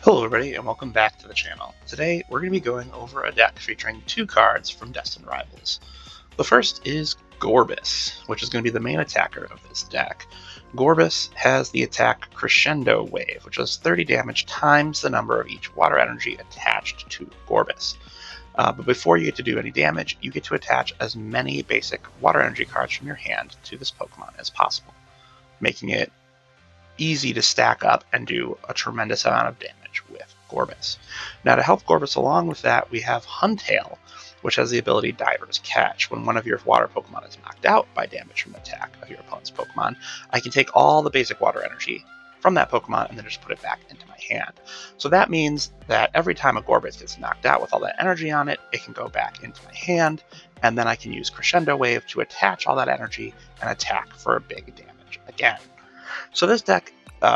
Hello everybody and welcome back to the channel. Today we're going to be going over a deck featuring two cards from Destined Rivals. The first is Gorebyss, which is going to be the main attacker of this deck. Gorebyss has the attack Crescendo Wave, which does 30 damage times the number of each water energy attached to Gorebyss. But before you get to do any damage, you get to attach as many basic water energy cards from your hand to this Pokemon as possible, making it easy to stack up and do a tremendous amount of damage with Gorebyss. Now, to help Gorebyss along with that, we have Huntail, which has the ability Diver's Catch. When one of your water Pokemon is knocked out by damage from attack of your opponent's Pokemon, I can take all the basic water energy from that Pokemon and then just put it back into my hand. So that means that every time a Gorebyss gets knocked out with all that energy on it, it can go back into my hand, and then I can use Crescendo Wave to attach all that energy and attack for a big damage again. So this deck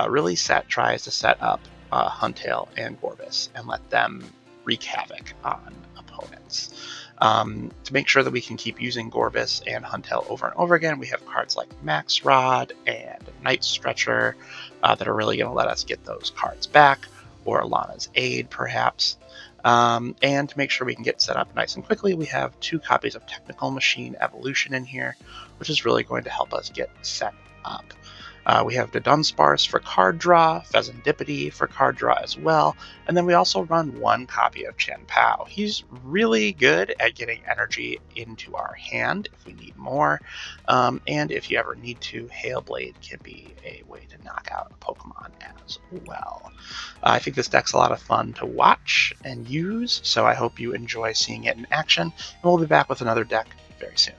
really tries to set up Huntail and Gorebyss and let them wreak havoc on opponents. To make sure that we can keep using Gorebyss and Huntail over and over again, we have cards like Max Rod and Night Stretcher that are really going to let us get those cards back, or Lana's Aid perhaps. And to make sure we can get set up nice and quickly, we have 2 copies of Technical Machine Evolution in here, which is really going to help us get set up. We have Dudunsparce for card draw, Fezandipiti for card draw as well, and then we also run 1 copy of Chien-Pao. He's really good at getting energy into our hand if we need more, and if you ever need to, Hailblade can be a way to knock out a Pokemon as well. I think this deck's a lot of fun to watch and use, so I hope you enjoy seeing it in action, and we'll be back with another deck very soon.